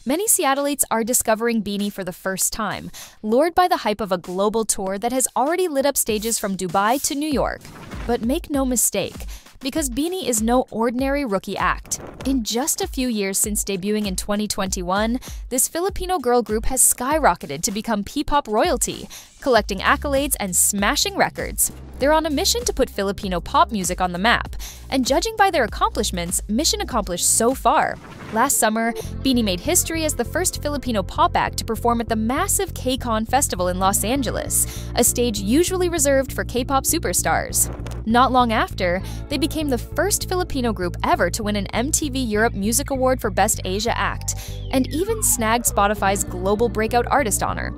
Many Seattleites are discovering BINI for the first time, lured by the hype of a global tour that has already lit up stages from Dubai to New York. But make no mistake, because BINI is no ordinary rookie act. In just a few years since debuting in 2021, this Filipino girl group has skyrocketed to become P-pop royalty, collecting accolades and smashing records. They're on a mission to put Filipino pop music on the map, and judging by their accomplishments, mission accomplished so far. Last summer, BINI made history as the first Filipino pop act to perform at the massive K-Con festival in Los Angeles, a stage usually reserved for K-pop superstars. Not long after, they became the first Filipino group ever to win an MTV Europe Music Award for Best Asia Act, and even snagged Spotify's Global Breakout Artist honor.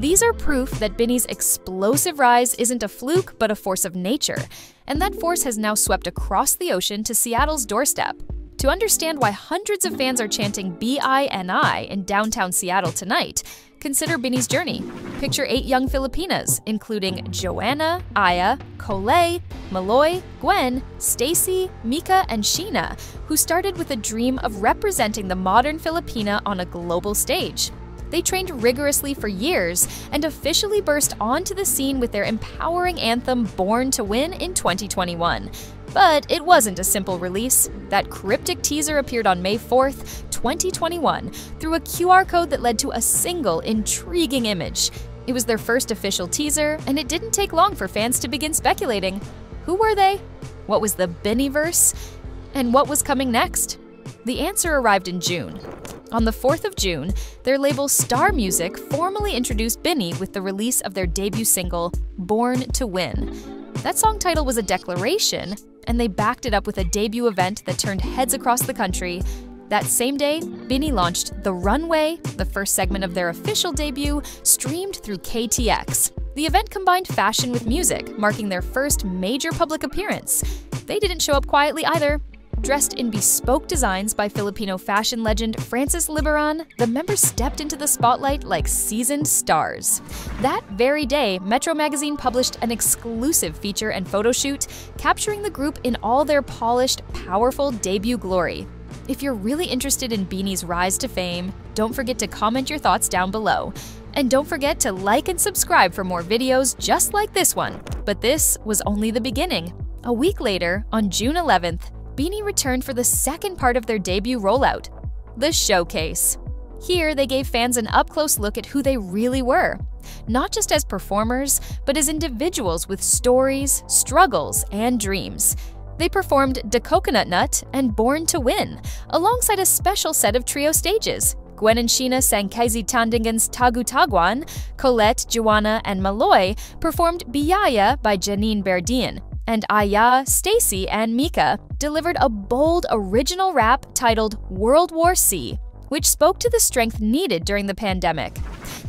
These are proof that BINI's explosive rise isn't a fluke but a force of nature, and that force has now swept across the ocean to Seattle's doorstep. To understand why hundreds of fans are chanting BINI in downtown Seattle tonight, consider BINI's journey. Picture 8 young Filipinas, including Joanna, Aya, Coley, Maloy, Gwen, Stacy, Mika, and Sheena, who started with a dream of representing the modern Filipina on a global stage. They trained rigorously for years and officially burst onto the scene with their empowering anthem Born to Win in 2021. But it wasn't a simple release. That cryptic teaser appeared on May 4th, 2021, through a QR code that led to a single, intriguing image. It was their first official teaser, and it didn't take long for fans to begin speculating. Who were they? What was the Biniverse? And what was coming next? The answer arrived in June. On the 4th of June, their label Star Music formally introduced BINI with the release of their debut single, Born to Win. That song title was a declaration, and they backed it up with a debut event that turned heads across the country. That same day, BINI launched The Runway, the first segment of their official debut, streamed through KTX. The event combined fashion with music, marking their first major public appearance. They didn't show up quietly either. Dressed in bespoke designs by Filipino fashion legend Francis Liberan, the members stepped into the spotlight like seasoned stars. That very day, Metro Magazine published an exclusive feature and photo shoot, capturing the group in all their polished, powerful debut glory. If you're really interested in BINI's rise to fame, don't forget to comment your thoughts down below. And don't forget to like and subscribe for more videos just like this one. But this was only the beginning. A week later, on June 11th, BINI returned for the second part of their debut rollout, the Showcase. Here, they gave fans an up-close look at who they really were, not just as performers, but as individuals with stories, struggles, and dreams. They performed Da Coconut Nut and Born to Win, alongside a special set of trio stages. Gwen and Sheena sang Kaisi Tandingan's Tagu Taguan, Colette, Joanna, and Maloy performed Biyaya by Janine Berdian, and Aya, Stacy, and Mika delivered a bold original rap titled World War C, which spoke to the strength needed during the pandemic.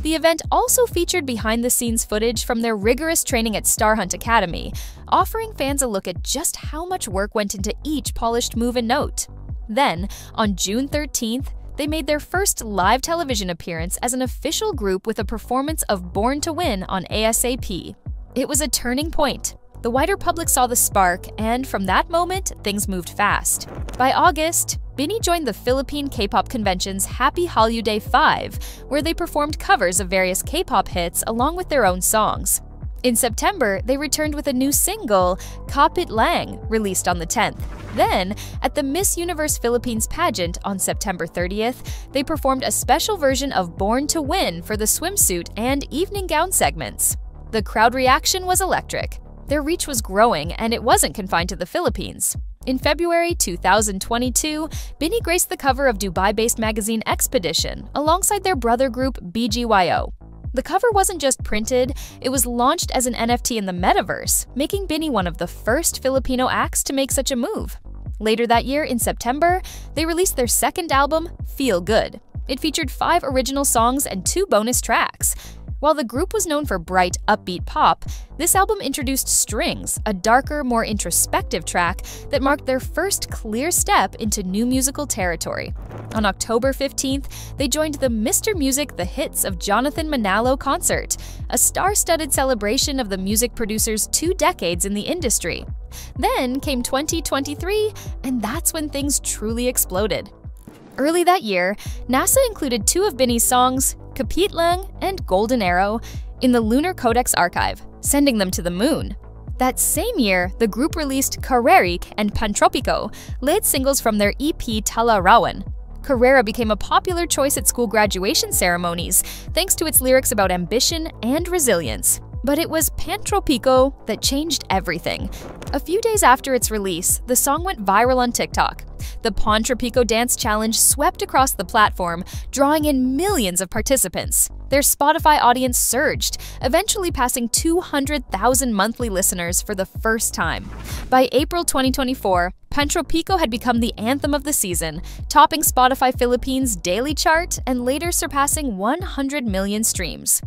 The event also featured behind-the-scenes footage from their rigorous training at Star Hunt Academy, offering fans a look at just how much work went into each polished move and note. Then, on June 13th, they made their first live television appearance as an official group with a performance of Born to Win on ASAP. It was a turning point. The wider public saw the spark, and from that moment, things moved fast. By August, BINI joined the Philippine K-pop convention's Happy Holiday 5, where they performed covers of various K-pop hits along with their own songs. In September, they returned with a new single, Kapit Lang, released on the 10th. Then, at the Miss Universe Philippines pageant on September 30th, they performed a special version of Born to Win for the swimsuit and evening gown segments. The crowd reaction was electric. Their reach was growing, and it wasn't confined to the Philippines. In February 2022, BINI graced the cover of Dubai-based magazine Expedition, alongside their brother group BGYO. The cover wasn't just printed, it was launched as an NFT in the Metaverse, making BINI one of the first Filipino acts to make such a move. Later that year, in September, they released their second album, Feel Good. It featured 5 original songs and 2 bonus tracks. While the group was known for bright, upbeat pop, this album introduced Strings, a darker, more introspective track that marked their first clear step into new musical territory. On October 15th, they joined the Mr. Music The Hits of Jonathan Manalo concert, a star-studded celebration of the music producer's 2 decades in the industry. Then came 2023, and that's when things truly exploded. Early that year, NASA included 2 of BINI's songs, Kapit Lang and Golden Arrow, in the Lunar Codex archive, sending them to the moon. That same year, the group released Karerik and Pantropico, lead singles from their EP Talarawan. Carrera became a popular choice at school graduation ceremonies thanks to its lyrics about ambition and resilience. But it was Pantropico that changed everything. A few days after its release, the song went viral on TikTok. The Pantropico Dance Challenge swept across the platform, drawing in millions of participants. Their Spotify audience surged, eventually passing 200,000 monthly listeners for the first time. By April 2024, Pantropico had become the anthem of the season, topping Spotify Philippines' daily chart and later surpassing 100 million streams.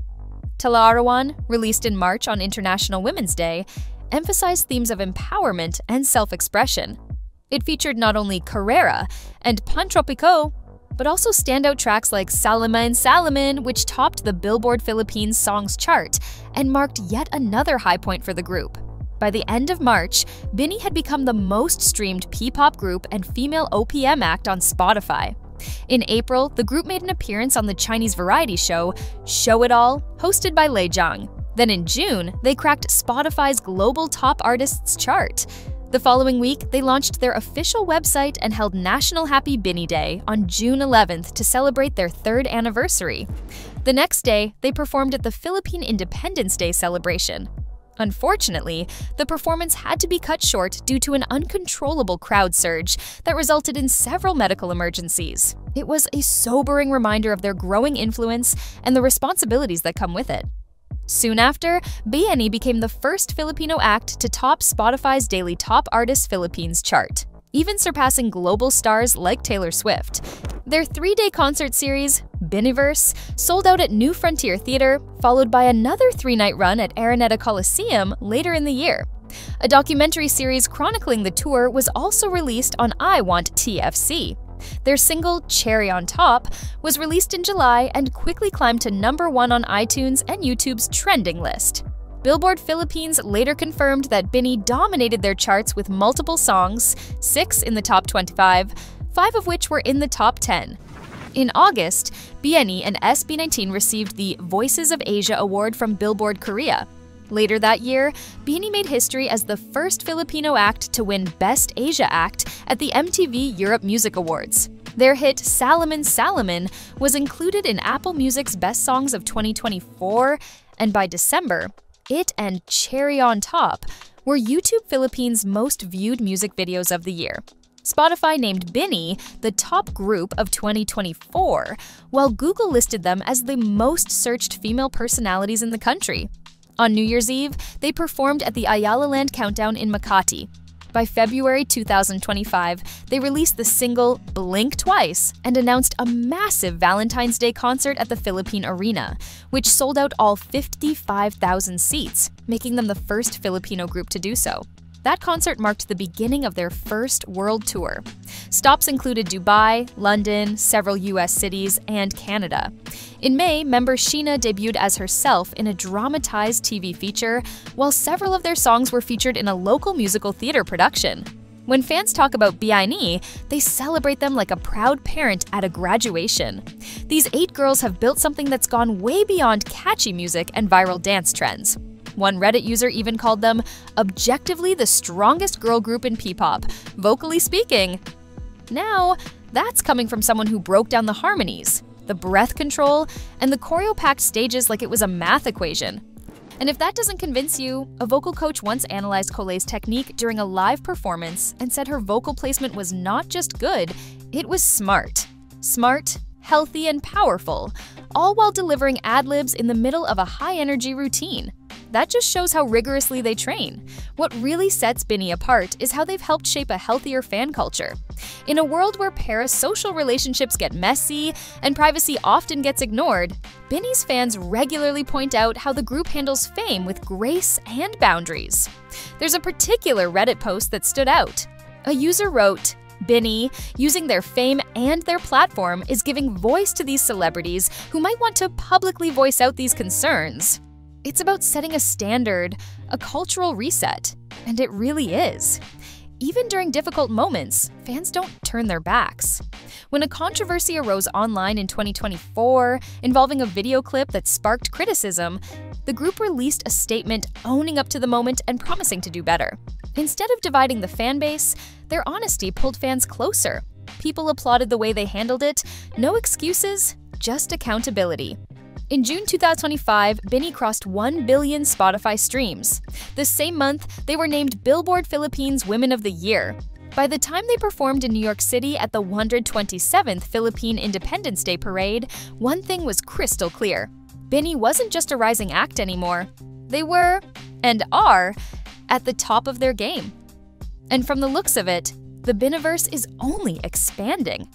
Talarawan, released in March on International Women's Day, emphasized themes of empowerment and self-expression. It featured not only Carrera and Pantropico, but also standout tracks like Salaman Salaman, which topped the Billboard Philippines Songs chart and marked yet another high point for the group. By the end of March, BINI had become the most streamed P-pop group and female OPM act on Spotify. In April, the group made an appearance on the Chinese variety show Show It All, hosted by Lei Zhang. Then in June, they cracked Spotify's Global Top Artists chart. The following week, they launched their official website and held National Happy BINI Day on June 11th to celebrate their 3rd anniversary. The next day, they performed at the Philippine Independence Day celebration. Unfortunately, the performance had to be cut short due to an uncontrollable crowd surge that resulted in several medical emergencies. It was a sobering reminder of their growing influence and the responsibilities that come with it. Soon after, BINI became the first Filipino act to top Spotify's daily Top Artists Philippines chart, even surpassing global stars like Taylor Swift. Their 3-day concert series, Biniverse, sold out at New Frontier Theater, followed by another 3-night run at Araneta Coliseum later in the year. A documentary series chronicling the tour was also released on I Want TFC. Their single, Cherry on Top, was released in July and quickly climbed to #1 on iTunes and YouTube's trending list. Billboard Philippines later confirmed that BINI dominated their charts with multiple songs, 6 in the top 25, 5 of which were in the top 10. In August, BINI and SB19 received the Voices of Asia Award from Billboard Korea. Later that year, BINI made history as the first Filipino act to win Best Asia Act at the MTV Europe Music Awards. Their hit Salaman Salaman was included in Apple Music's Best Songs of 2024, and by December, it and Cherry on Top were YouTube Philippines' most viewed music videos of the year. Spotify named BINI the top group of 2024, while Google listed them as the most searched female personalities in the country. On New Year's Eve, they performed at the Ayala Land Countdown in Makati. By February 2025, they released the single Blink Twice and announced a massive Valentine's Day concert at the Philippine Arena, which sold out all 55,000 seats, making them the first Filipino group to do so. That concert marked the beginning of their first world tour. Stops included Dubai, London, several US cities, and Canada. In May, member Sheena debuted as herself in a dramatized TV feature, while several of their songs were featured in a local musical theater production. When fans talk about BINI, they celebrate them like a proud parent at a graduation. These 8 girls have built something that's gone way beyond catchy music and viral dance trends. One Reddit user even called them objectively the strongest girl group in P-pop, vocally speaking. Now, that's coming from someone who broke down the harmonies, the breath control, and the choreo-packed stages like it was a math equation. And if that doesn't convince you, a vocal coach once analyzed Colet's technique during a live performance and said her vocal placement was not just good, it was smart. Smart, healthy, and powerful, all while delivering ad-libs in the middle of a high-energy routine. That just shows how rigorously they train. What really sets BINI apart is how they've helped shape a healthier fan culture. In a world where parasocial relationships get messy and privacy often gets ignored, BINI's fans regularly point out how the group handles fame with grace and boundaries. There's a particular Reddit post that stood out. A user wrote, BINI, using their fame and their platform, is giving voice to these celebrities who might want to publicly voice out these concerns. It's about setting a standard, a cultural reset, and it really is. even during difficult moments, fans don't turn their backs. When a controversy arose online in 2024 involving a video clip that sparked criticism, the group released a statement owning up to the moment and promising to do better. Instead of dividing the fan base, their honesty pulled fans closer. People applauded the way they handled it. No excuses, just accountability. In June 2025, BINI crossed 1 billion Spotify streams. The same month, they were named Billboard Philippines Women of the Year. By the time they performed in New York City at the 127th Philippine Independence Day Parade, one thing was crystal clear. BINI wasn't just a rising act anymore. They were, and are, at the top of their game. And from the looks of it, the Biniverse is only expanding.